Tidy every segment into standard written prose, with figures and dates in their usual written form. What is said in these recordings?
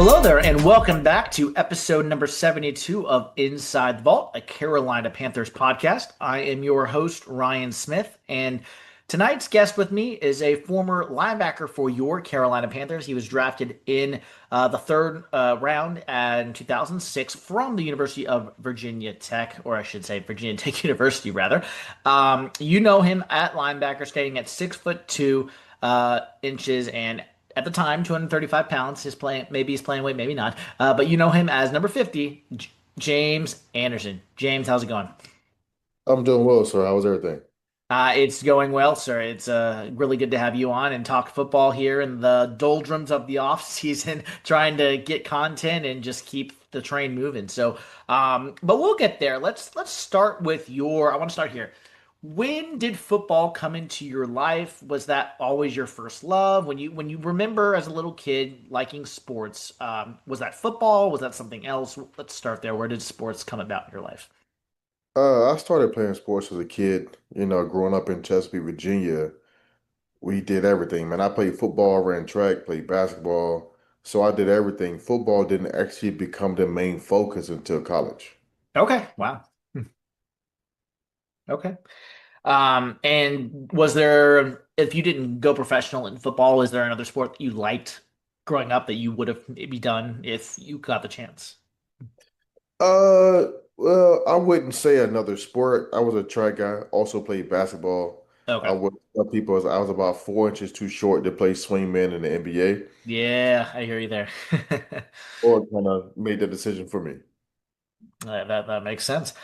Hello there, and welcome back to episode number 72 of Inside the Vault, a Carolina Panthers podcast. I am your host, Ryan Smith, and tonight's guest with me is a former linebacker for your Carolina Panthers. He was drafted in the third round in 2006 from the University of Virginia Tech, or I should say Virginia Tech University, rather. You know him at linebacker, standing at 6'2" inches and at the time, 235 pounds. His playing maybe he's playing weight, maybe not. But you know him as number 50, James Anderson. James, how's it going? I'm doing well, sir. How was everything? It's going well, sir. It's really good to have you on and talk football here in the doldrums of the off season, trying to get content and just keep the train moving. But we'll get there. Let's start with your. I want to start here. When did football come into your life? Was that always your first love? When you remember as a little kid liking sports, was that football? Was that something else? Let's start there. Where did sports come about in your life? I started playing sports as a kid. Growing up in Chesapeake, Virginia, we did everything, man. I played football, ran track, played basketball. So I did everything. Football didn't actually become the main focus until college. Okay, wow. Okay. And was there, if you didn't go professional in football, is there another sport that you liked growing up that you would have maybe done if you got the chance? Well, I wouldn't say another sport. I was a track guy, also played basketball. I Okay. would tell people I was about 4 inches too short to play swingman in the NBA, Yeah, I hear you there. or kind of made the decision for me. That makes sense.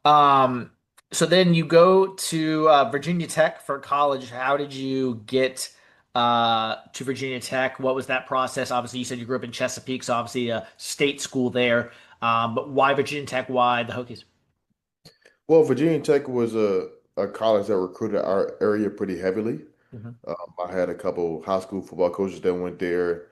Um, so then you go to Virginia Tech for college. How did you get to Virginia Tech? What was that process? Obviously, you said you grew up in Chesapeake, so obviously a state school there. But why Virginia Tech? Why the Hokies? Well, Virginia Tech was a college that recruited our area pretty heavily. Hmm. I had a couple high school football coaches that went there.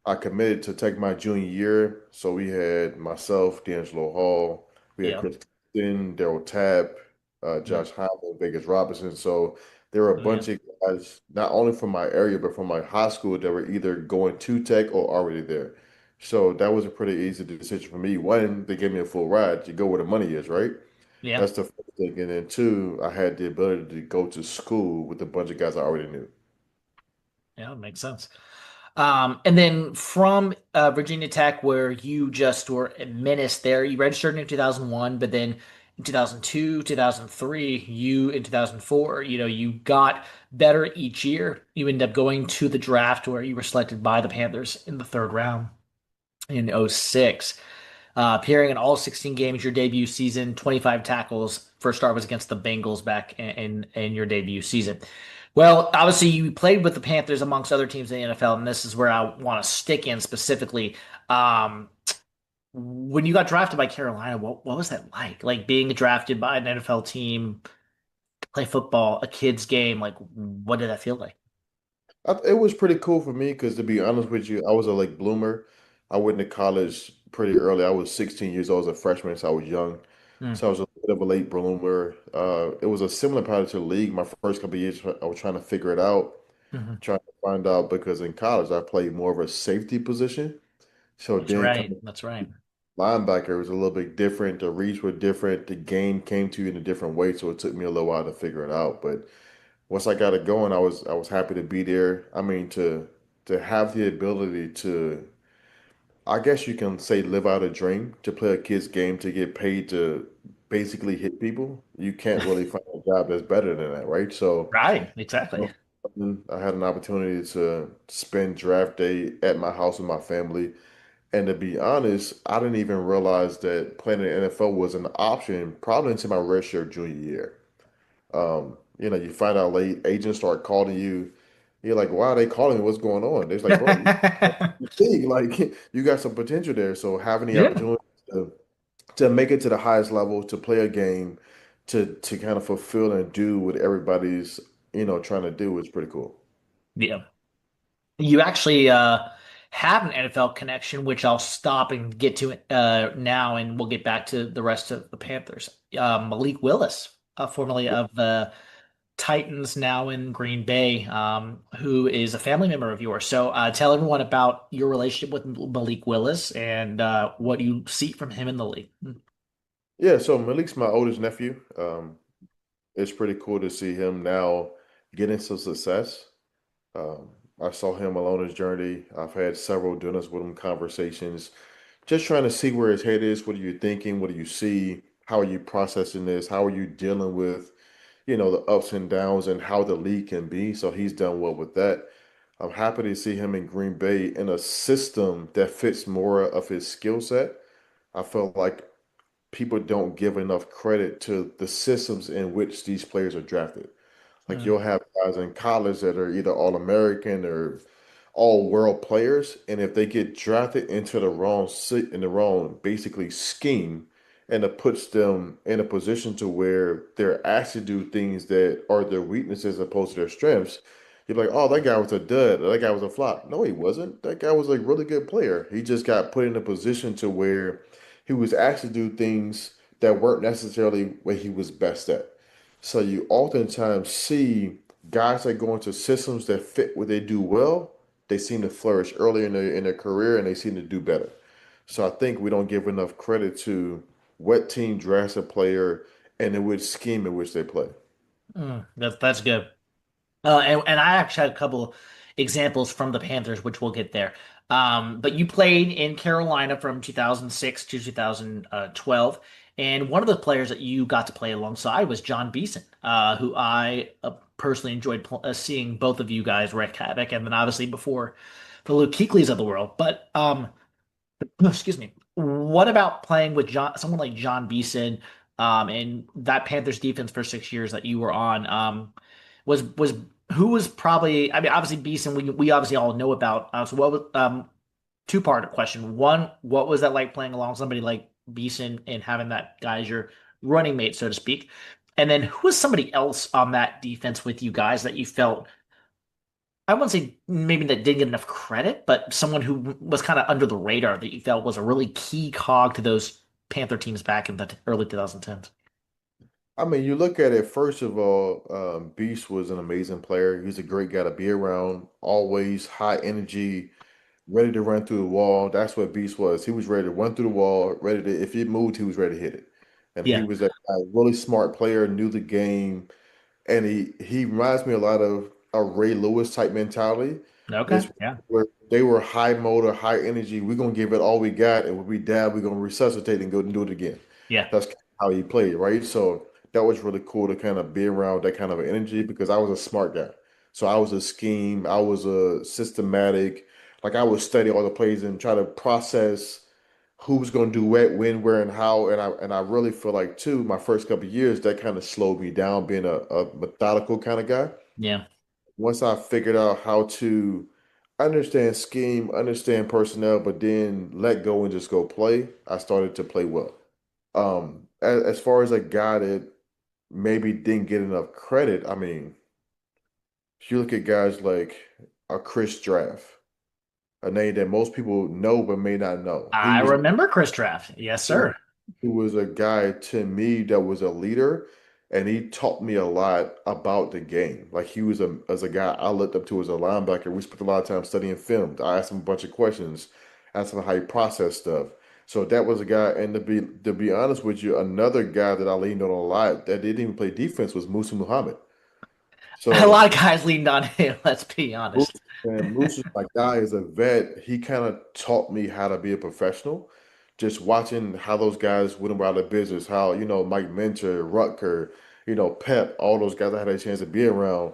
I committed to take my junior year. So we had myself, D'Angelo Hall, we had Yeah. Chris Clifton, Daryl Tapp, Yep. Josh Hyman, Vegas Robinson. So there were a Oh, yeah. bunch of guys, not only from my area, but from my high school that were either going to Tech or already there. So that was a pretty easy decision for me. One, they gave me a full ride. You go where the money is, right? Yeah. That's the first thing. And then two, I had the ability to go to school with a bunch of guys I already knew. Yeah, makes sense. And then from Virginia Tech, where you just were a menace there, you registered in 2001, but then in 2002, 2003, you in 2004, you got better each year. You ended up going to the draft where you were selected by the Panthers in the third round in '06. Appearing in all 16 games your debut season, 25 tackles. First start was against the Bengals back in your debut season. Well, obviously you played with the Panthers amongst other teams in the NFL, and this is where I want to stick in specifically. Um, when you got drafted by Carolina, what was that like? Like being drafted by an NFL team, play football, a kid's game. Like, what did that feel like? It was pretty cool for me because, to be honest with you, I was a late bloomer. I went to college pretty early. I was 16 years old as a freshman, so I was young. Mm, So I was a bit of a late bloomer. It was a similar pattern to the league. My first couple of years, I was trying to figure it out, mhm. trying to find out because in college I played more of a safety position. So That's then right. coming That's right. linebacker was a little bit different. The reads were different. The game came to you in a different way, so it took me a little while to figure it out. But once I got it going, I was happy to be there. I mean, to have the ability to, I guess you can say, live out a dream, to play a kid's game, to get paid to basically hit people. You can't really find a job that's better than that, right? So Right. Exactly. I had an opportunity to spend draft day at my house with my family. And to be honest, I didn't even realize that playing in the NFL was an option probably until my redshirt junior year. You find out late, agents start calling you. You're like, why are they calling me? What's going on? They're like, bro, you think like you got some potential there. So having the Yeah. opportunity to make it to the highest level, to play a game, to kind of fulfill and do what everybody's, trying to do is pretty cool. Yeah. You actually have an NFL connection, which I'll stop and get to now, and we'll get back to the rest of the Panthers. Malik Willis, formerly of the Titans, now in Green Bay, who is a family member of yours. So tell everyone about your relationship with Malik Willis and what you see from him in the league. Yeah, so Malik's my oldest nephew. It's pretty cool to see him now getting some success. Um, I saw him along his journey. I've had several dinners with him, conversations, just trying to see where his head is. What are you thinking? What do you see? How are you processing this? How are you dealing with, the ups and downs and how the league can be? So he's done well with that. I'm happy to see him in Green Bay in a system that fits more of his skill set. I feel like people don't give enough credit to the systems in which these players are drafted. Like Mm, you'll have guys in college that are either All-American or all-world players, and if they get drafted into the wrong sit in the wrong basically scheme, and it puts them in a position to where they're asked to do things that are their weaknesses as opposed to their strengths, you're like, oh, that guy was a dud, or that guy was a flop. No, he wasn't. That guy was a really good player. He just got put in a position to where he was asked to do things that weren't necessarily what he was best at. So you oftentimes see guys that go into systems that fit what they do well, they seem to flourish early in their career and they seem to do better. So I think we don't give enough credit to what team drafts a player and in which scheme in which they play. that's good. And I actually had a couple examples from the Panthers, which we'll get there. But you played in Carolina from 2006 to 2012, and one of the players that you got to play alongside was Jon Beason, who I personally enjoyed seeing both of you guys wreak havoc, and then obviously before the Luke Kuechly's of the world. But excuse me. What about playing with someone like Jon Beason, and that Panthers defense for 6 years that you were on? Was who was probably? I mean, obviously Beason. We obviously all know about. So what was two-part question? One, what was that like playing along somebody like Beason and having that guy as your running mate, so to speak? And then who was somebody else on that defense with you guys that you felt? I wouldn't say maybe that didn't get enough credit, but someone who was kind of under the radar that you felt was a really key cog to those Panther teams back in the early 2010s. I mean, you look at it, first of all, Beast was an amazing player. He's a great guy to be around, always high energy, ready to run through the wall. That's what Beast was. He was ready to run through the wall, ready to, if it moved, he was ready to hit it. And he Yeah. was a really smart player, knew the game, and he reminds me a lot of a Ray Lewis type mentality. Okay. It's Yeah. where they were high motor, high energy. We're gonna give it all we got, and when we die, we're gonna resuscitate and go and do it again. Yeah. That's kind of how he played, right? So that was really cool to kind of be around that kind of energy because I was a smart guy. So I was a scheme, I was a systematic, like I would study all the plays and try to process who's going to do what, when, where, and how. And I really feel like too, my first couple of years, that kind of slowed me down being a methodical kind of guy. Yeah. Once I figured out how to understand scheme, understand personnel, but then let go and just go play, I started to play well. As far as a guy that maybe didn't get enough credit, I mean, if you look at guys like a Chris Draft, a name that most people know but may not know. He I was remember Chris Draft. Yes, Yeah. sir. He was a guy to me that was a leader, and he taught me a lot about the game. Like he was as a guy I looked up to as a linebacker. We spent a lot of time studying film. I asked him a bunch of questions, asked him how he processed stuff. So that was a guy, and to be honest with you, another guy that I leaned on a lot that didn't even play defense was Musa Muhammad. A So lot of guys leaned on him, let's be Moose, honest. and Moose is my guy as a vet. He kind of taught me how to be a professional. Just watching how those guys went about their business, how, Mike Minter, Rutger, Pep, all those guys I had a chance to be around.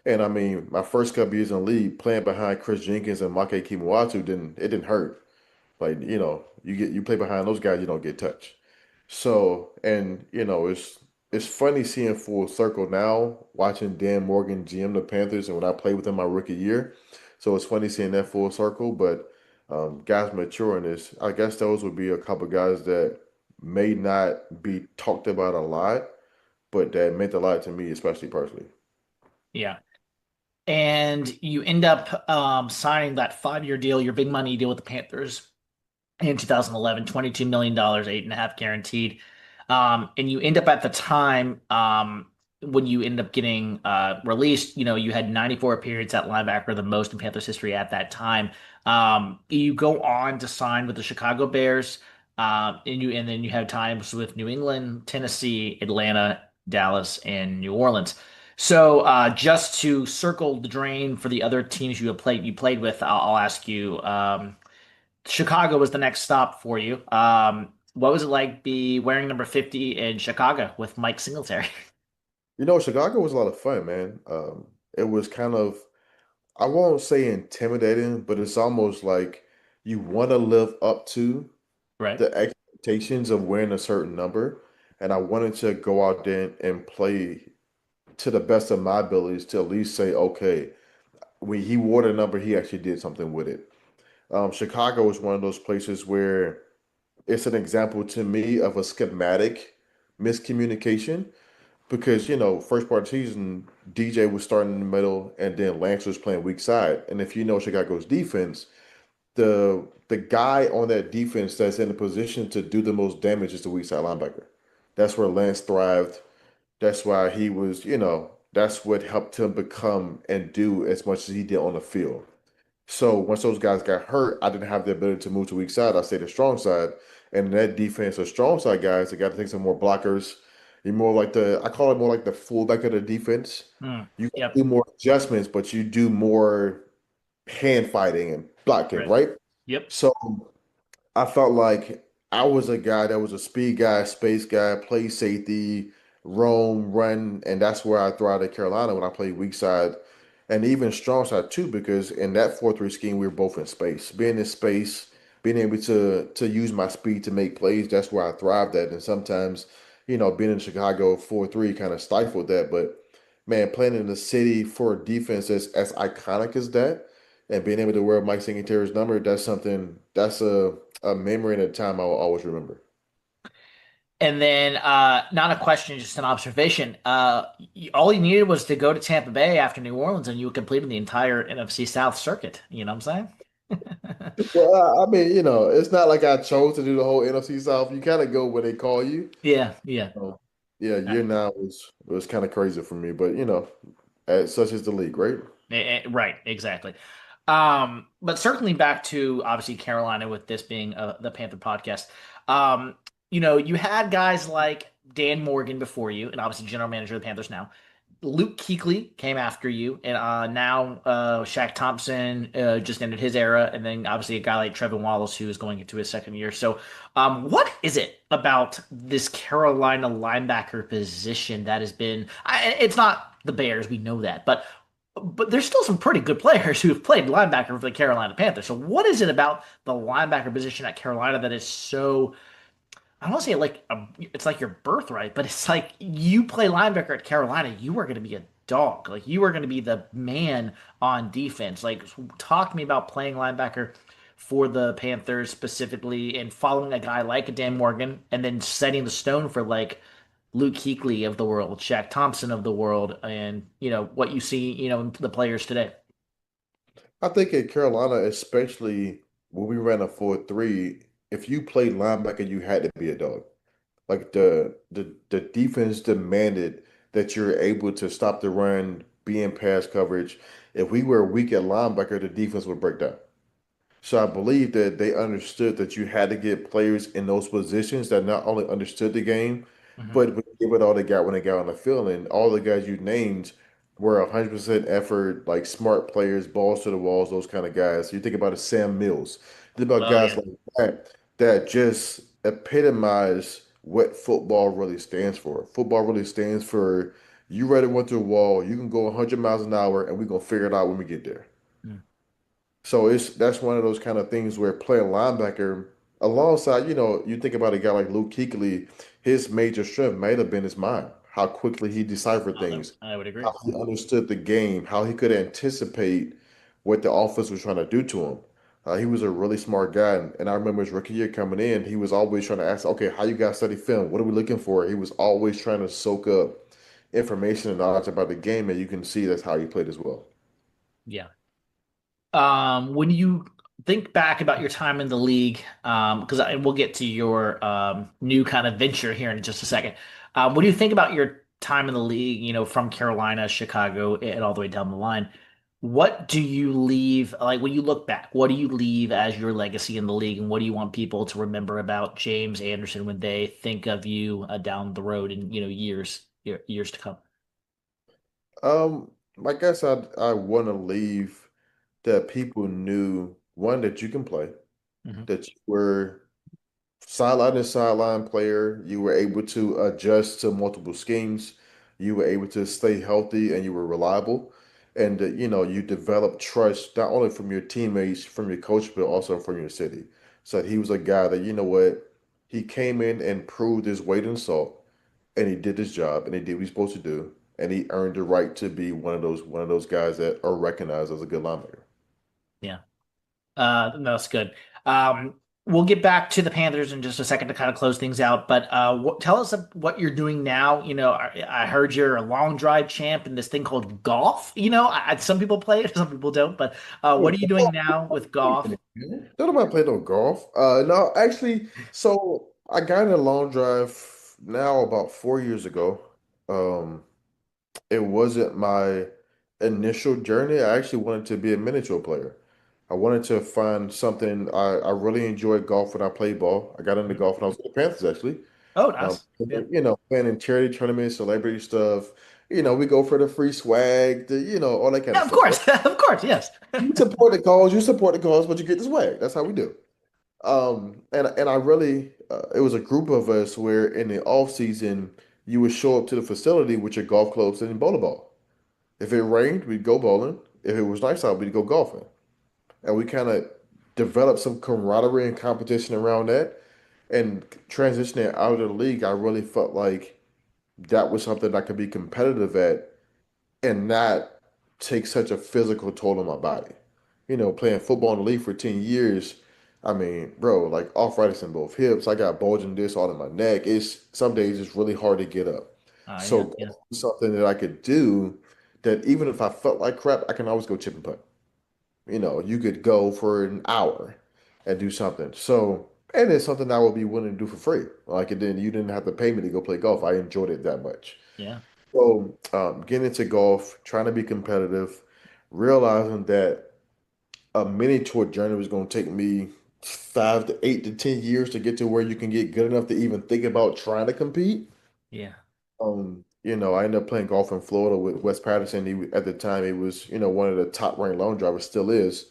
And I mean, my first couple years in the league, playing behind Chris Jenkins and Make Kimawatu didn't hurt. Like, you play behind those guys, you don't get touched. So, and it's funny seeing full circle now, watching Dan Morgan GM the Panthers, and when I played with him my rookie year. So it's funny seeing that full circle, but guys maturing this. I guess those would be a couple guys that may not be talked about a lot, but that meant a lot to me, especially personally. Yeah. And you end up signing that 5-year deal, your big money deal with the Panthers in 2011, $22 million, 8.5 guaranteed. And you end up at the time when you end up getting released, you had 94 appearances at linebacker, the most in Panthers history at that time. You go on to sign with the Chicago Bears, and then you have times with New England, Tennessee, Atlanta, Dallas, and New Orleans. So just to circle the drain for the other teams you played with, I'll ask you. Chicago was the next stop for you. What was it like be wearing number 50 in Chicago with Mike Singletary? Chicago was a lot of fun, man. It was kind of, I won't say intimidating, but it's almost like you want to live up to Right. the expectations of wearing a certain number. And I wanted to go out there and play to the best of my abilities to at least say, okay, when he wore the number, he actually did something with it. Chicago is one of those places where it's an example to me of a schematic miscommunication because, first part of the season, DJ was starting in the middle and then Lance was playing weak side. And if you know Chicago's defense, the guy on that defense that's in a position to do the most damage is the weak side linebacker. That's where Lance thrived. That's why he was, that's what helped him become and do as much as he did on the field. So once those guys got hurt, I didn't have the ability to move to weak side. I stayed the strong side. And that defense, the strong side guys, they got to take some more blockers. You're more like I call it more like the fullback of the defense. Hmm. You got to Yep. do more adjustments, but you do more hand fighting and blocking, Right. right? Yep. So I felt like I was a guy that was a speed guy, space guy, play safety, roam, run, and that's where I thrived at Carolina when I played weak side and even strong side too, because in that 4-3 scheme we were both in space. Being in space, being able to use my speed to make plays, that's where I thrived at. And sometimes, being in Chicago 4-3 kind of stifled that. But man, playing in the city for a defense as iconic as that and being able to wear Mike Singatere's number, that's something that's a memory and a time I will always remember. And then, not a question, just an observation. All you needed was to go to Tampa Bay after New Orleans, and you completed the entire NFC South circuit. You know what I'm saying? Well, I mean, it's not like I chose to do the whole NFC South. You kind of go where they call you. Yeah, yeah. So, yeah, year nine was kind of crazy for me, but such is the league, right? Right, exactly. But certainly back to obviously Carolina with this being the Panther podcast. Um, you had guys like Dan Morgan before you, and obviously general manager of the Panthers now. Luke Kuechly came after you, and now Shaq Thompson just ended his era, and then obviously a guy like Trevin Wallace who is going into his second year. So, what is it about this Carolina linebacker position that has been? It's not the Bears, we know that, but there's still some pretty good players who have played linebacker for the Carolina Panthers. So, what is it about the linebacker position at Carolina that is so? I don't want to say it's like your birthright, but it's like you play linebacker at Carolina, you are going to be a dog. Like you are going to be the man on defense. Like talk to me about playing linebacker for the Panthers specifically and following a guy like a Dan Morgan and then setting the stone for like Luke Kuechly of the world, Shaq Thompson of the world, and what you see, in the players today. I think in Carolina, especially when we ran a 4-3, if you played linebacker, you had to be a dog. Like the defense demanded that you're able to stop the run, be in pass coverage. If we were weak at linebacker, the defense would break down. So I believe that they understood that you had to get players in those positions that not only understood the game, Hmm. but would give it all they got when they got on the field. And all the guys you named were 100% effort, like smart players, balls to the walls, those kind of guys. You think about a Sam Mills. Think about Oh guys yeah. like that just epitomize what football really stands for. Football really stands for you ready to run through a wall, you can go 100 miles an hour, and we're gonna figure it out when we get there. Mm. So that's one of those kind of things where playing linebacker alongside, you think about a guy like Luke Kuechly, his major strength might have been his mind, how quickly he deciphered things, I would agree. how he understood the game, how he could anticipate what the offense was trying to do to him. He was a really smart guy, and I remember his rookie year coming in, he was always trying to ask, okay, how you guys study film? What are we looking for? He was always trying to soak up information and knowledge about the game, and you can see that's how he played as well. Yeah. When you think back about your time in the league, we'll get to your new kind of venture here in just a second. What do you think about your time in the league, from Carolina, Chicago, and all the way down the line, what do you leave, like when you look back, what do you leave as your legacy in the league, and what do you want people to remember about James Anderson when they think of you down the road in, years to come? Um, I guess I want to leave that people knew one that you can play, Hmm. that you were sideline to sideline player. You were able to adjust to multiple schemes. You were able to stay healthy and you were reliable. And you developed trust not only from your teammates, from your coach, but also from your city. So he was a guy that, you know what, he came in and proved his weight in salt, and he did his job, and he did what he's supposed to do, and he earned the right to be one of those guys that are recognized as a good linebacker. Yeah. No, that's good. We'll get back to the Panthers in just a second to kind of close things out. But tell us what you're doing now. I heard you're a long drive champ in this thing called golf. Some people play it, some people don't. But what are you doing now with golf? Don't nobody play no golf. No, actually, so I got in a long drive now about 4 years ago. Um, it wasn't my initial journey. I actually wanted to be a miniature player. I wanted to find something. I really enjoyed golf when I played ball. I got into golf when I was with the Panthers, actually. Oh, nice. Yeah. Playing in charity tournaments, celebrity stuff. We go for the free swag, all that kind Yeah, of of stuff, right? course, of course, yes. You support the cause, but you get the swag. That's how we do. And I really, it was a group of us where in the off season, you would show up to the facility with your golf clubs and bowling ball. If it rained, we'd go bowling. If it was nice out, we'd go golfing. And we kind of developed some camaraderie and competition around that. And transitioning out of the league, I really felt like that was something I could be competitive at and not take such a physical toll on my body. Playing football in the league for 10 years, I mean, bro, like arthritis in both hips. I got bulging discs all in my neck. It's some days it's really hard to get up. So Yeah, yeah, golf was something that I could do that even if I felt like crap, I can always go chip and putt. You could go for an hour and do something. So, and it's something I would be willing to do for free. Like it didn't, you didn't have to pay me to go play golf. I enjoyed it that much. yeah, So, getting into golf, trying to be competitive, realizing that a mini tour journey was going to take me 5 to 8 to 10 years to get to where you can get good enough to even think about trying to compete. yeah, I ended up playing golf in Florida with Wes Patterson. At the time, he was, one of the top ranked long drivers, still is.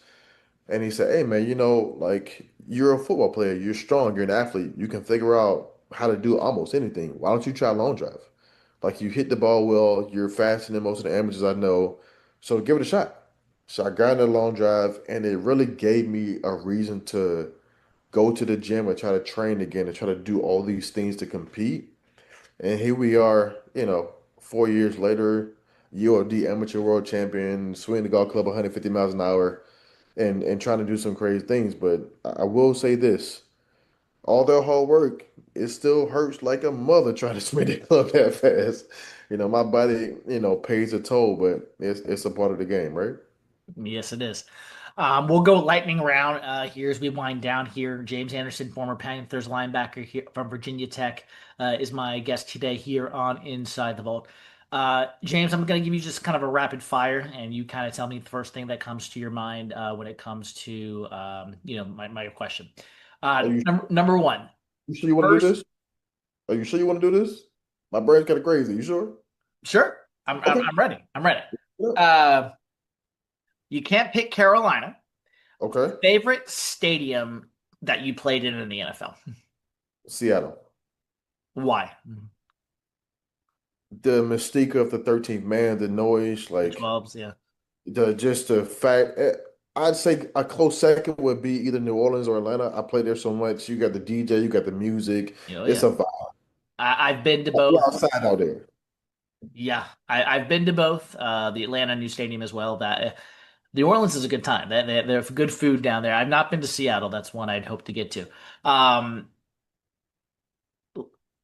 And he said, "Hey man, like you're a football player, you're strong, you're an athlete, you can figure out how to do almost anything. Why don't you try long drive? Like you hit the ball well, you're faster than most of the amateurs I know, so give it a shot." So I got in a long drive, and it really gave me a reason to go to the gym and try to train again and try to do all these things to compete. And here we are, 4 years later, UOD amateur world champion, swinging the golf club 150 miles an hour and trying to do some crazy things. But I will say this, all their hard work, it still hurts like a mother trying to spin the club that fast. My body, pays a toll, but it's a part of the game, right? yes, it is. We'll go lightning round here as we wind down here. James Anderson, former Panthers linebacker here from Virginia Tech, is my guest today here on Inside the Vault. James, I'm going to give you just kind of a rapid fire, and you kind of tell me the first thing that comes to your mind when it comes to my question. Are you Number one, you sure you want to do first, this? Are you sure you want to do this? My brain's kind of crazy. You sure? sure, Okay. I'm ready. I'm ready. Yeah. Uh, you can't pick Carolina. Okay. Favorite stadium that you played in the NFL? Seattle. Why? The mystique of the 13th man, the noise, The like 12s, yeah. the fact. I'd say a close second would be either New Orleans or Atlanta. I played there so much. You got the DJ, you got the music. Oh, It's yeah. a vibe. I've been to You're both. outside out there. Yeah, I've been to both. The Atlanta New Stadium as well. That New Orleans is a good time. There's good food down there. I've not been to Seattle. That's one I'd hope to get to. Um,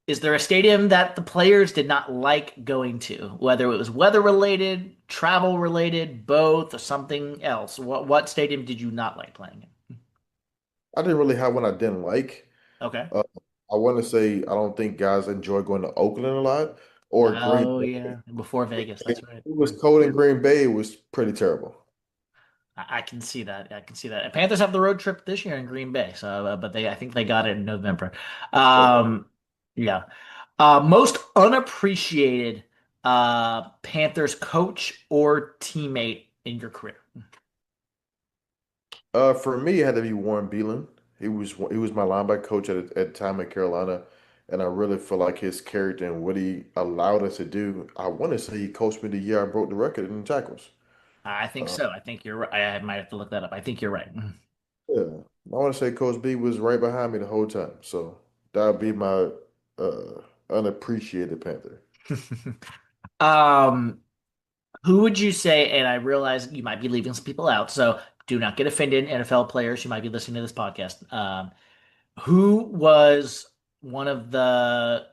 is there a stadium that the players did not like going to, whether it was weather related, travel related, both, or something else? What stadium did you not like playing in? I didn't really have one I didn't like. Okay. Uh, I want to say I don't think guys enjoy going to Oakland a lot. or Green Oh Bay. yeah, before Vegas, If that's right. it was cold in Green Bay, it was pretty terrible. I can see that. I can see that. And Panthers have the road trip this year in Green Bay, so but I think they got it in November. Okay. Um, yeah. Most unappreciated Panthers coach or teammate in your career? For me, it had to be Warren Beelan. He was my linebacker coach at the time at Carolina, and I really feel like his character and what he allowed us to do. I want to say he coached me the year I broke the record in tackles. I think Uh, so. I think you're right. I might have to look that up. I think you're right. yeah, I want to say Coach B was right behind me the whole time. So that would be my unappreciated Panther. Um, who would you say? And I realize you might be leaving some people out, so do not get offended, NFL players who might be listening to this podcast. Who was one of the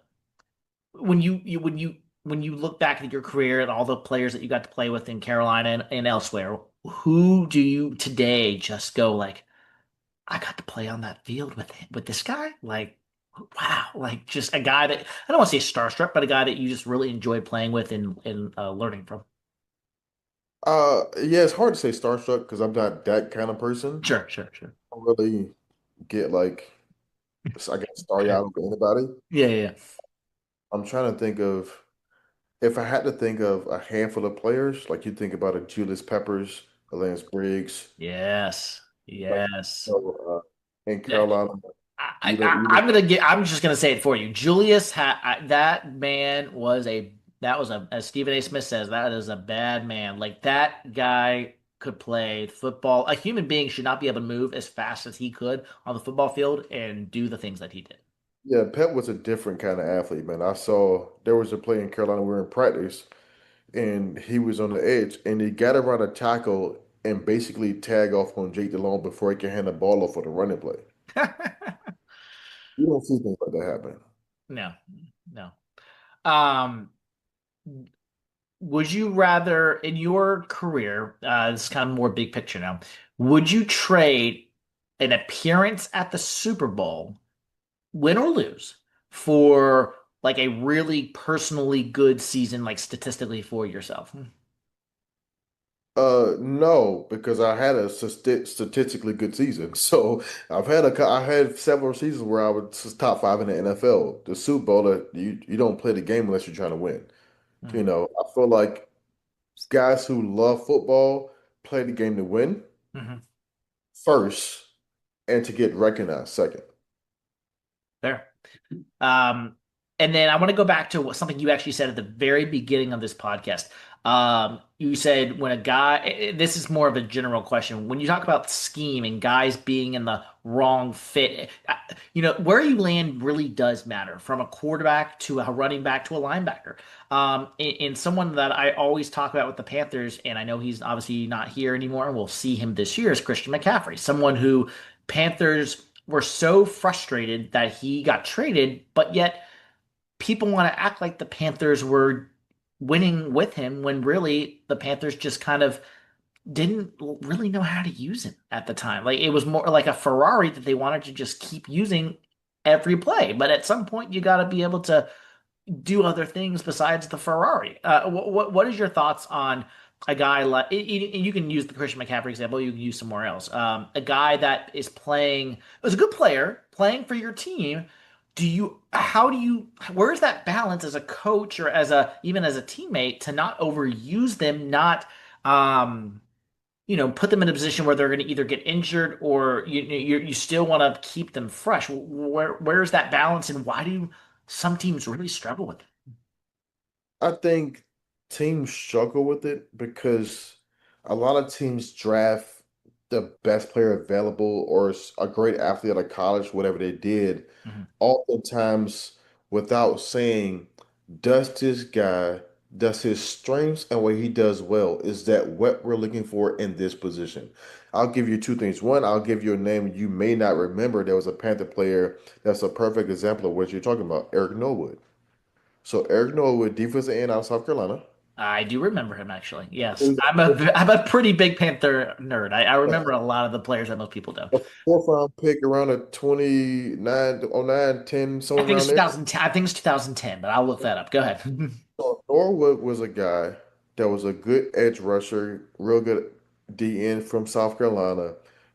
when you look back at your career and all the players that you got to play with in Carolina and elsewhere, who do you today just go like, I got to play on that field with this guy? Like, wow, like just a guy that I don't want to say starstruck, but a guy that you just really enjoyed playing with and learning from. Yeah, it's hard to say starstruck because I'm not that kind of person. Sure, sure, sure. I don't really get like I get starry eyed with anybody. Yeah, yeah, yeah. I'm trying to think of if I had to think of a handful of players, like you think about a Julius Peppers, a Lance Briggs, Yes, like yes. in Carolina, I'm gonna get. I'm just gonna say it for you. That man was that was a as Stephen A. Smith says that is a bad man. Like that guy could play football. A human being should not be able to move as fast as he could on the football field and do the things that he did. yeah, Pep was a different kind of athlete, man. I saw there was a play in Carolina. We were in practice, and he was on the edge, and he got around a tackle and basically tag off on Jake DeLong before he can hand the ball off for the running play. You don't see things like that happen. No, no. Um, would you rather in your career? This is kind of more big picture now. Would you trade an appearance at the Super Bowl, win or lose, for like a really personally good season, like statistically for yourself? No, because I had a statistically good season. So I had several seasons where I was top five in the NFL. The Super Bowl, you don't play the game unless you're trying to win. You Hmm. know, I feel like guys who love football play the game to win Hmm. first and to get recognized second. Fair. Um, and then I want to go back to something you actually said at the very beginning of this podcast. You said when a guy, this is more of a general question. When you talk about scheme and guys being in the wrong fit, where you land really does matter from a quarterback to a running back to a linebacker. And someone that I always talk about with the Panthers, and I know he's obviously not here anymore, and we'll see him this year, is Christian McCaffrey, someone who Panthers were so frustrated that he got traded, but yet people want to act like the Panthers were winning with him when really the Panthers just kind of didn't really know how to use him at the time. Like it was more like a Ferrari that they wanted to just keep using every play. But at some point, you got to be able to do other things besides the Ferrari. What is your thoughts on a guy like you can use the Christian McCaffrey example, you can use somewhere else. A guy that is playing was a good player playing for your team. How do you where's that balance as a coach or as a even as a teammate to not overuse them, not um put them in a position where they're going to either get injured or you still want to keep them fresh. Where's that balance, and why do some teams really struggle with it? I think teams struggle with it because a lot of teams draft the best player available or a great athlete out of college, whatever they did, Mhm. oftentimes without saying, does his strengths and what he does well, is that what we're looking for in this position? I'll give you two things. One, I'll give you a name you may not remember. There was a Panther player that's a perfect example of what you're talking about, Eric Norwood. So Eric Norwood, defensive end out of South Carolina. I do remember him actually. He Yes, was I'm a pretty big Panther nerd. I remember a lot of the players that most people don't. a fourth round pick around a 29, 09, 10, I somewhere think it's around there. 2010. I think it's 2010, but I'll look that up. Go ahead. Norwood was a guy that was a good edge rusher, real good DN from South Carolina.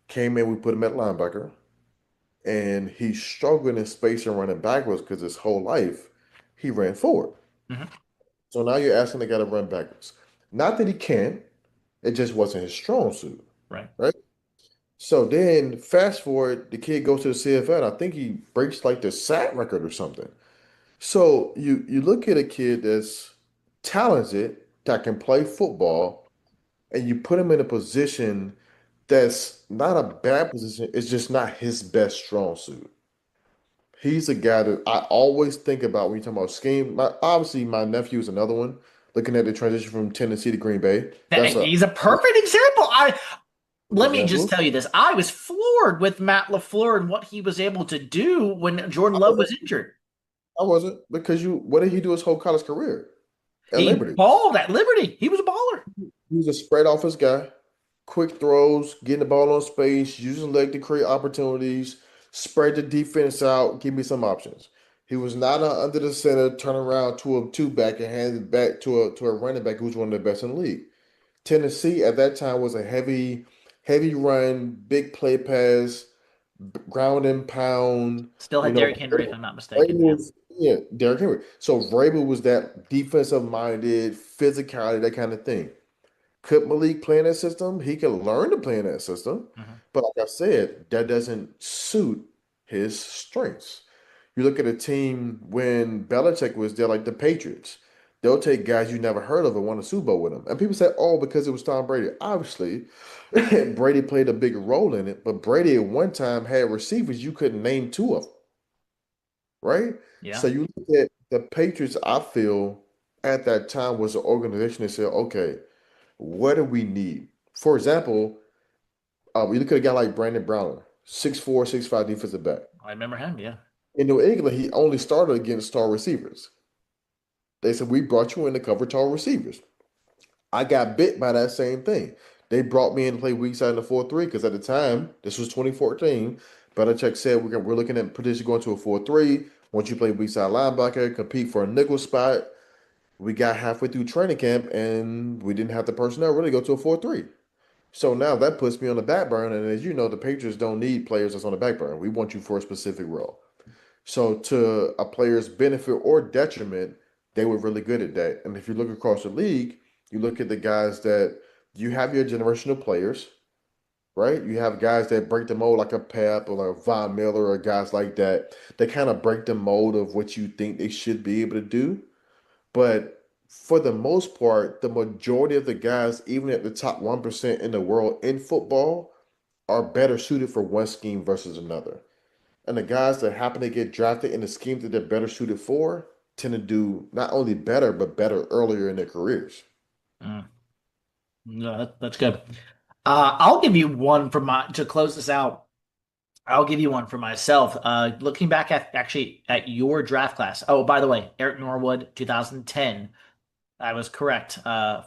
Came in, we put him at linebacker, and he struggled in space and running backwards because his whole life he ran forward. Hmm. So now you're asking the guy to run backwards. Not that he can't, it just wasn't his strong suit, Right. right? So then fast forward, the kid goes to the CFL, and I think he breaks like the sack record or something. So you look at a kid that's talented, that can play football, and you put him in a position that's not a bad position, it's just not his best strong suit. He's a guy that I always think about when you talk about scheme. Obviously, my nephew is another one. Looking at the transition from Tennessee to Green Bay, that's a He's a perfect example. Let me just example. tell you this. I was floored with Matt LaFleur and what he was able to do when Jordan I Love was wasn't, injured. I wasn't because you. What did he do his whole college career at He Liberty? balled at Liberty. He was a baller. He was a spread offense guy, quick throws, getting the ball on space, using leg to create opportunities, spread the defense out, give me some options. He was not under the center, turn around to a two back and hand it back to a running back who's one of the best in the league. Tennessee at that time was a heavy run, big play pass, ground and pound. Still You had know, Derrick Henry, if I'm not mistaken. Vrabel Yeah. was yeah, Derrick Henry. So Vrabel was that defensive minded, physicality, that kind of thing. Could Malik play in that system? He can learn to play in that system. Hmm. But like I said, that doesn't suit his strengths. You look at a team when Belichik was there, like the Patriots. They'll take guys you never heard of and won a Super Bowl with them. And people say, oh, because it was Tom Brady. Obviously, Brady played a big role in it, but Brady at one time had receivers you couldn't name two of them, right? So Yeah. you look at the Patriots, I feel at that time was an organization that said, okay, what do we need? For example, we look at a guy like Brandon Browner, 6'4", 6'5" defensive back. I remember him. Yeah. In New England, he only started against star receivers. They said, we brought you in to cover tall receivers. I got bit by that same thing. They brought me in to play weak side in the 4-3 because at the time, this was 2014, Belichick said we're looking at potentially going to a 4-3. Once you play weak side linebacker, compete for a nickel spot. We got halfway through training camp and we didn't have the personnel really go to a 4-3. So now that puts me on the back burner. And as you know, the Patriots don't need players that's on the back burner. We want you for a specific role. So to a player's benefit or detriment, they were really good at that. And if you look across the league, you look at the guys that you have your generational players, right? You have guys that break the mold like a Pep or like Von Miller or guys like that. They kind of break the mold of what you think they should be able to do. But for the most part, the majority of the guys, even at the top 1% in the world in football, are better suited for one scheme versus another. And the guys that happen to get drafted in the scheme that they're better suited for tend to do not only better, but better earlier in their careers. Mm. No, that's good. I'll give you one for my to close this out. I'll give you one for myself. Looking back at actually at your draft class. Oh, by the way, Eric Norwood, 2010. I was correct.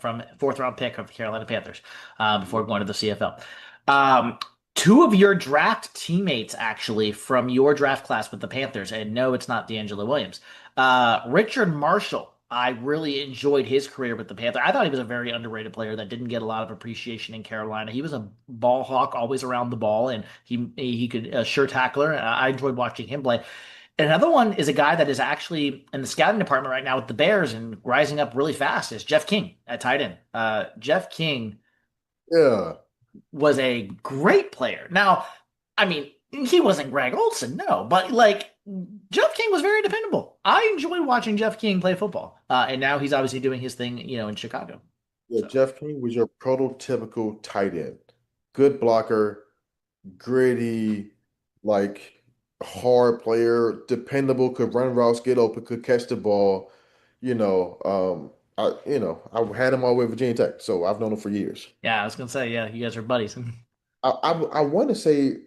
From fourth round pick of the Carolina Panthers. Before going to the CFL. Um, two of your draft teammates actually from your draft class with the Panthers, and no, it's not D'Angelo Williams. Richard Marshall. I really enjoyed his career with the Panthers. I thought he was a very underrated player that didn't get a lot of appreciation in Carolina. He was a ball hawk, always around the ball, and he could a sure tackler. I enjoyed watching him play. Another one is a guy that is actually in the scouting department right now with the Bears and rising up really fast is Jeff King at tight end. Jeff King Yeah. was a great player. Now, I mean, he wasn't Greg Olson, no, but like Jeff King was very dependable. I enjoyed watching Jeff King play football. And now he's obviously doing his thing, in Chicago. Yeah, So, Jeff King was your prototypical tight end. Good blocker, gritty, like hard player, dependable, could run routes, get open, could catch the ball. I had him all the way at Virginia Tech, so I've known him for years. yeah, I was gonna say, yeah, you guys are buddies. I want to say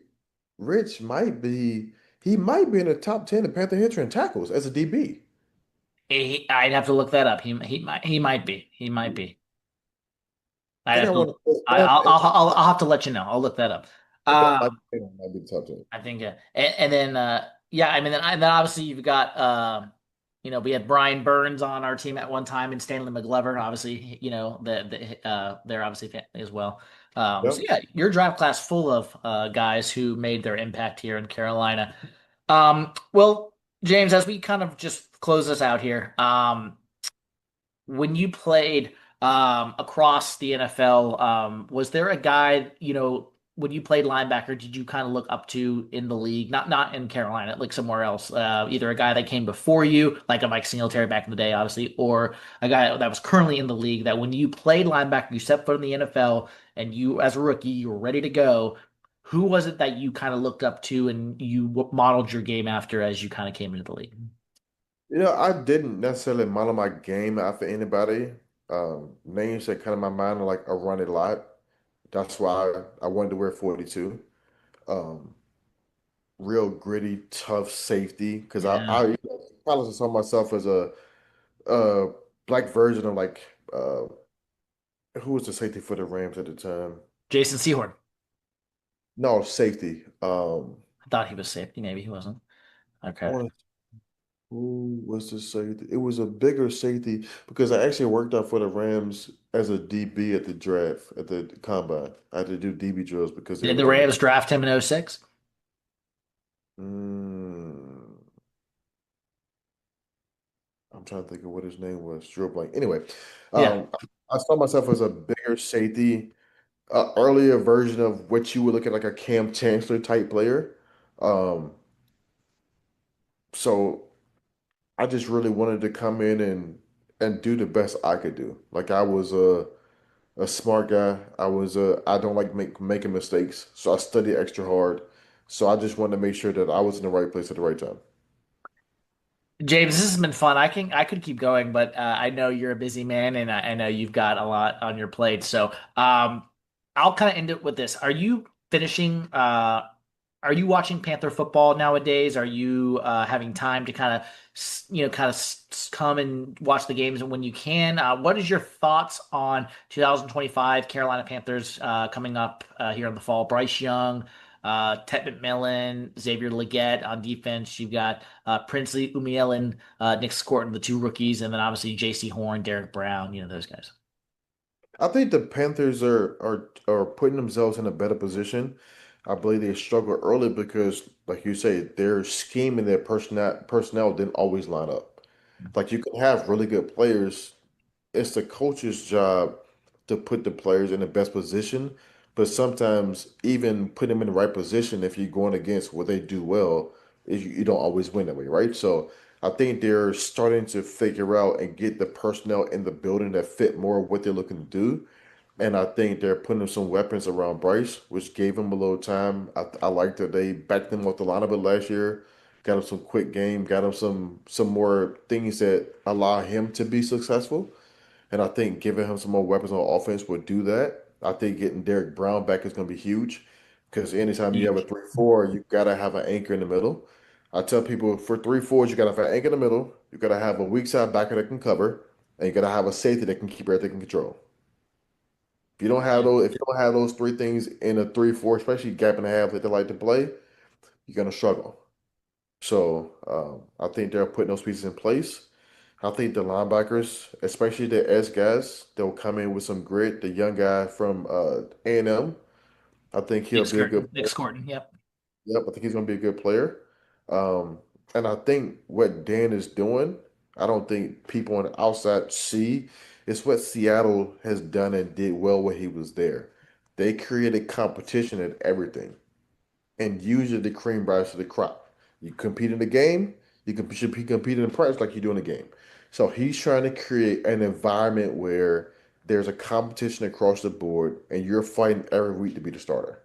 Rich might be in the top 10 of Panther history in tackles as a DB. I'd have to look that up. He might be. He might be. I I'd think have I to. want to I, I'll have to let you know. I'll look that up. okay, Um, might be the top 10. I think, yeah, and then, yeah, I mean, then obviously you've got, we had Brian Burns on our team at one time and Stanley McGlover, obviously, they're obviously family as well. So Yep. yeah, your draft class full of guys who made their impact here in Carolina. Well, James, as we kind of just close this out here, when you played across the NFL, was there a guy, when you played linebacker, did you kind of look up to in the league? Not in Carolina, like somewhere else. Either a guy that came before you, like a Mike Singletary back in the day, obviously, or a guy that was currently in the league that when you played linebacker, you stepped foot in the NFL and you, as a rookie, you were ready to go. Who was it that you kind of looked up to and you modeled your game after as you kind of came into the league? I didn't necessarily model my game after anybody. Names that come to my mind are like a run a lot. That's why I wanted to wear 42. Um, Real gritty, tough safety. Because Yeah. I probably saw myself as a black version of like who was the safety for the Rams at the time? Jason Sehorn. No, safety. I thought he was safety. Maybe he wasn't. I Okay. want Who was the safety? It was a bigger safety because I actually worked out for the Rams as a DB at the draft, at the combine. I had to do DB drills because they Did were the coming. Rams draft him in '06? Mm, I'm trying to think of what his name was. Drew a blank. Anyway, Yeah. I saw myself as a bigger safety, earlier version of what you would look at like a Cam Chancellor type player. Um, so I just really wanted to come in and do the best I could do. Like I was a smart guy. I don't like making mistakes, so I study extra hard. So I just wanted to make sure that I was in the right place at the right time. James, this has been fun. I could keep going, but I know you're a busy man, and I know you've got a lot on your plate. So, I'll kind of end it with this. Are you finishing? Are you watching Panther football nowadays? Are you having time to kind of, come and watch the games when you can? What is your thoughts on 2025 Carolina Panthers coming up here in the fall? Bryce Young, Ted McMillan, Xavier Legette on defense. You've got Princely Umielen, Nick Scorton, the two rookies, and then obviously J.C. Horn, Derek Brown. Those guys. I think the Panthers are putting themselves in a better position. I believe they struggled early because, like you say, their scheme and their personnel didn't always line up. Like you can have really good players, it's the coach's job to put the players in the best position. But sometimes even put them in the right position, if you're going against what they do well, you don't always win that way, right? So I think they're starting to figure out and get the personnel in the building that fit more what they're looking to do. And I think they're putting some weapons around Bryce, which gave him a little time. I like that they backed him off the line a bit last year, got him some quick game, got him some more things that allow him to be successful. And I think giving him some more weapons on offense would do that. I think getting Derek Brown back is going to be huge because anytime you have a Huge. 3-4, you got to have an anchor in the middle. I tell people for 3-4s, you got to have an anchor in the middle. You got to have a weak side backer that can cover, and you got to have a safety that can keep everything in control. If you don't have those three things in a 3-4, especially gap and a half that they like to play, you're going to struggle. So I think they're putting those pieces in place. I think the linebackers, especially the S guys, they'll come in with some grit. The young guy from A&M, I think he'll be a good Nick player. Scorton. Yep. Yep, I think he's going to be a good player. Um, and I think what Dan is doing, I don't think people on the outside see, is what Seattle has done and did well when he was there. They created competition at everything and usually the cream rise to the crop. You compete in the game, should be competing in practice like you do in the game. So he's trying to create an environment where there's a competition across the board and you're fighting every week to be the starter.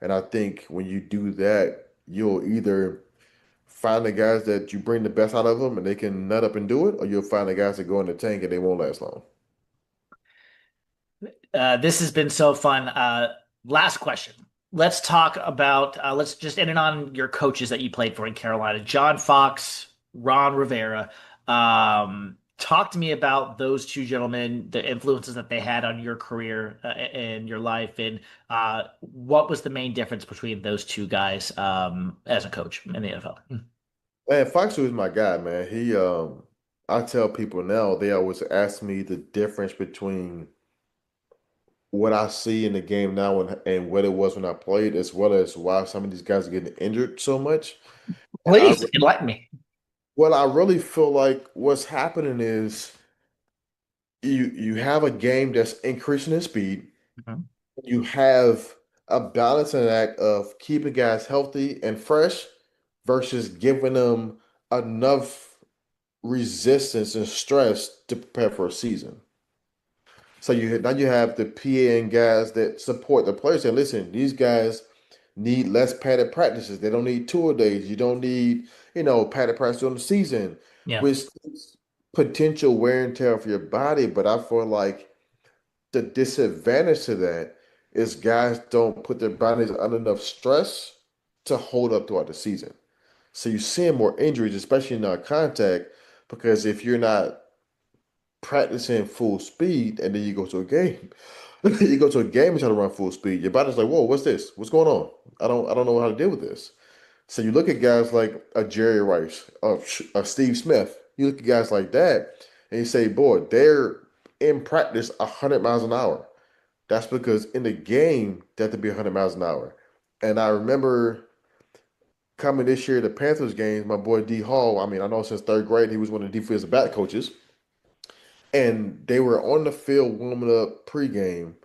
And I think when you do that, you'll either find the guys that you bring the best out of them and they can nut up and do it, or you'll find the guys that go in the tank and they won't last long. This has been so fun. Last question. Let's talk about, let's just end it on your coaches that you played for in Carolina. John Fox, Ron Rivera. Talk to me about those two gentlemen, the influences that they had on your career and your life, and what was the main difference between those two guys as a coach in the NFL? Man, Fox was my guy, man. I tell people now, they always ask me the difference between what I see in the game now and what it was when I played, as well as why some of these guys are getting injured so much. And Please enlighten me. I really feel like what's happening is you have a game that's increasing in speed. Mhm. You have a balancing act of keeping guys healthy and fresh versus giving them enough resistance and stress to prepare for a season. So now you have the PA and guys that support the players. Say, listen, these guys need less padded practices. They don't need tour days. You don't need, padded practice during the season, Yeah, which is potential wear and tear of your body. But I feel like the disadvantage to that is guys don't put their bodies under enough stress to hold up throughout the season. So you're seeing more injuries, especially in non-contact, because if you're not practicing full speed and then you go to a game, you go to a game and try to run full speed, your body's like, whoa, what's this? What's going on? I don't know how to deal with this. So you look at guys like a Jerry Rice, a Steve Smith. You look at guys like that, and you say, boy, they're in practice 100 miles an hour. That's because in the game, they have to be 100 miles an hour. And I remember coming this year, the Panthers games, my boy D Hall, I mean, I know since third grade, he was one of the defensive back coaches. And they were on the field warming up pregame,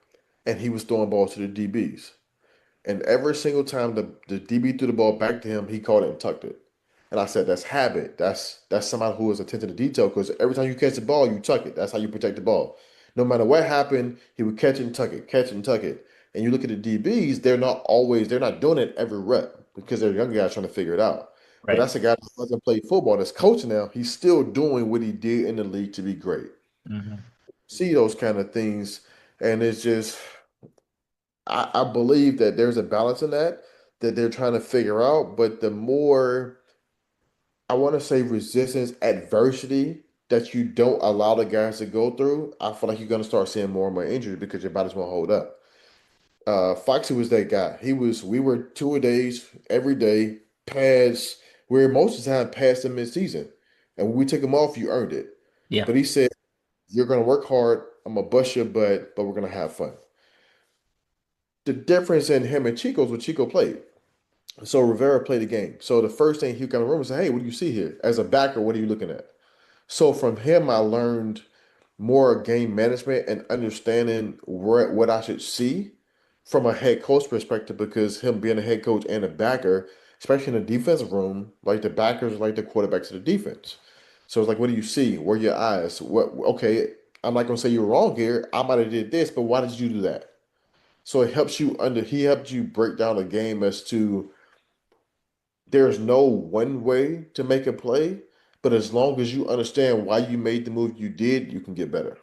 and he was throwing balls to the DBs. And every single time the DB threw the ball back to him, he caught it and tucked it. And I said, that's habit. That's somebody who is attention to detail because every time you catch the ball, you tuck it. That's how you protect the ball. No matter what happened, he would catch it and tuck it, catch it and tuck it. And you look at the DBs, they're not doing it every rep because they're young guys trying to figure it out. But right. that's a guy that hasn't played football, that's coaching now. He's still doing what he did in the league to be great. Hmm. See those kind of things, and it's just I believe that there's a balance in that they're trying to figure out. But the more I want to say resistance, adversity that you don't allow the guys to go through, I feel like you're gonna start seeing more and more injuries because your body's won't hold up. Foxy was that guy. We were two a days every day, pads, where most of the time past the midseason. And when we took him off, you earned it. Yeah. But he said, you're gonna work hard, I'm gonna bust your butt, but we're gonna have fun. The difference in him and Chico's when Chico played. So Rivera played the game. So the first thing he got in the room and said, hey, what do you see here? As a backer, what are you looking at? So from him, I learned more game management and understanding what I should see from a head coach perspective because him being a head coach and a backer, especially in the defensive room, like the backers are like the quarterbacks of the defense. So it's like, what do you see? Where are your eyes? Okay, I'm not gonna say you're wrong here. I might have did this, but why did you do that? So it helps you he helped you break down the game as to there's no one way to make a play, but as long as you understand why you made the move you did, you can get better.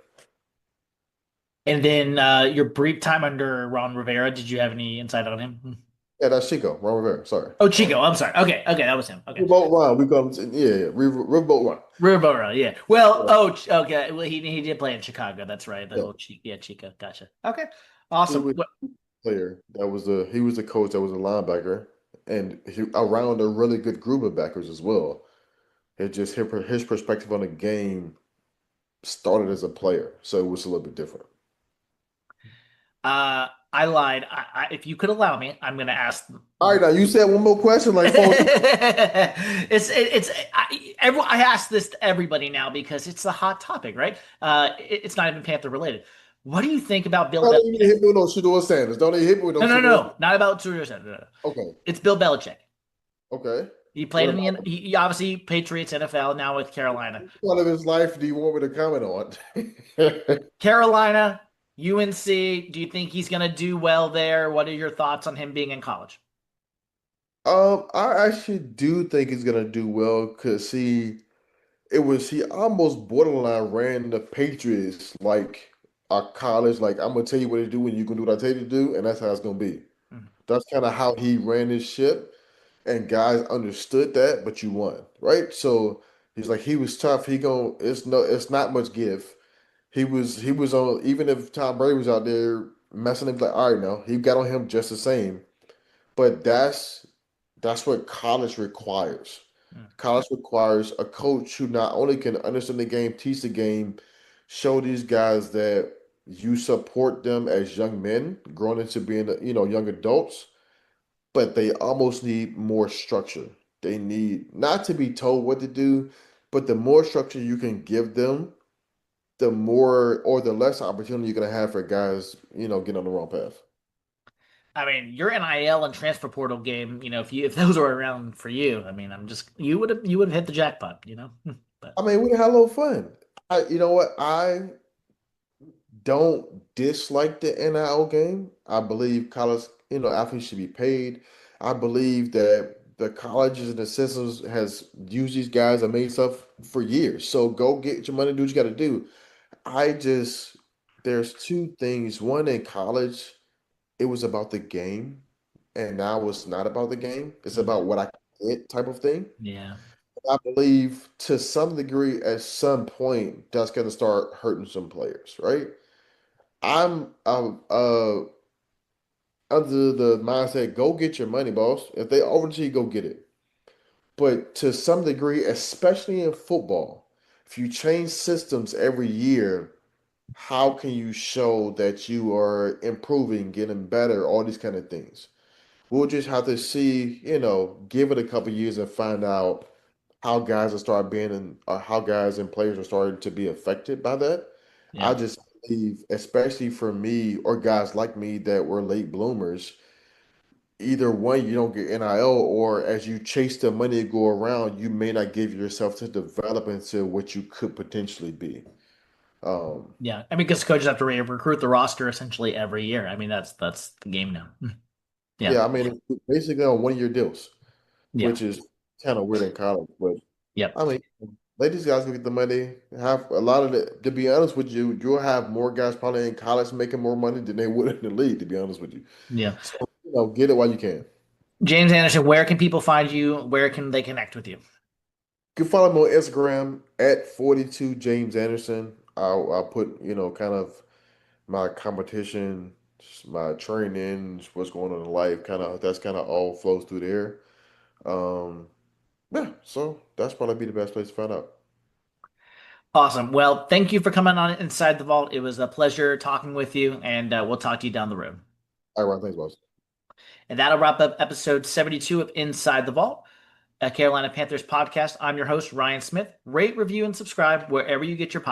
And then your brief time under Ron Rivera, did you have any insight on him? Hmm. Yeah, that's Chico, Ron Rivera. Sorry. Oh, Chico. I'm sorry. Okay, okay, that was him. Okay. Riverboat Ron. We call him, yeah. Riverboat Ron. Rivera, yeah. Well, Yeah. oh, okay. Well, he did play in Chicago. That's right. The Yeah. whole yeah, Chico. Gotcha. Okay, He awesome. was a player. He was a coach that was a linebacker, and he around a really good group of backers as well. It just his perspective on the game started as a player, so it was a little bit different. I lied. If you could allow me, I'm going to ask. All right, now you said one more question, like 4 times. I ask this to everybody now because it's a hot topic, right? It's not even Panther related. What do you think about Bill Don't even Belichick? hit me with no Shador Sanders. Don't even hit me with no No, no, Shador no, Sanders. not about Julius Peppers. No. Okay, It's Bill Belichick. okay. He What played in about he obviously Patriots, NFL, now with Carolina. what part of his life do you want me to comment on? Carolina, UNC. Do you think he's going to do well there? What are your thoughts on him being in college? I actually do think he's gonna do well because he almost borderline ran the Patriots like a college, like I'm gonna tell you what to do and you can do what I tell you to do, and that's how it's gonna be. Mhm. That's kind of how he ran his ship, and guys understood that, but you won, right? So he's like he was tough. It's not much give. He was on even if Tom Brady was out there messing him like all right now he got on him just the same. But that's what college requires. Mm. College requires a coach who not only can understand the game, teach the game, show these guys that you support them as young men growing into being, young adults, but they almost need more structure. They need not to be told what to do, but the more structure you can give them, the more or the less opportunity you're going to have for guys, getting on the wrong path. I mean, your NIL and transfer portal game, if those were around for you, I mean, you would have hit the jackpot. But I mean, we had a little fun. You know what? I don't dislike the NIL game. I believe college, athletes should be paid. I believe that the colleges and the systems has used these guys and made stuff for years. So go get your money, do what you got to do. I just there's two things. One, in college, it was about the game, and now it's not about the game. It's about mm, what I can get type of thing. yeah, I believe to some degree, at some point, that's going to start hurting some players, right? I'm under the mindset, go get your money, boss. If they offer it to you, go get it. But to some degree, especially in football, if you change systems every year, how can you show that you are improving, getting better, all these kind of things? We'll just have to see, give it a couple years and find out how guys will start being how guys and players are starting to be affected by that. I yeah, just believe, especially for me or guys like me that were late bloomers, either one, you don't get NIL, or as you chase the money to go around, you may not give yourself to develop into what you could potentially be. Um, yeah. I mean, because coaches have to recruit the roster essentially every year. I mean, that's the game now. Yeah, yeah, I mean, it's basically on one-year deals, yeah, which is kind of weird in college, but yep, I mean, let these guys go get the money. Have a lot of it. To be honest with you, you'll have more guys probably in college making more money than they would in the league. To be honest with you, yeah. so get it while you can. James Anderson, where can people find you? Where can they connect with you? You can follow me on Instagram at 42 James Anderson. I'll put kind of my competition, my training, what's going on in life. That's kind of all flows through there. Um, yeah, so that's probably be the best place to find out. Awesome. Well, thank you for coming on Inside the Vault. It was a pleasure talking with you, and we'll talk to you down the road. All right, thanks, boss. And that'll wrap up episode 72 of Inside the Vault, a Carolina Panthers podcast. I'm your host, Ryan Smith. Rate, review, and subscribe wherever you get your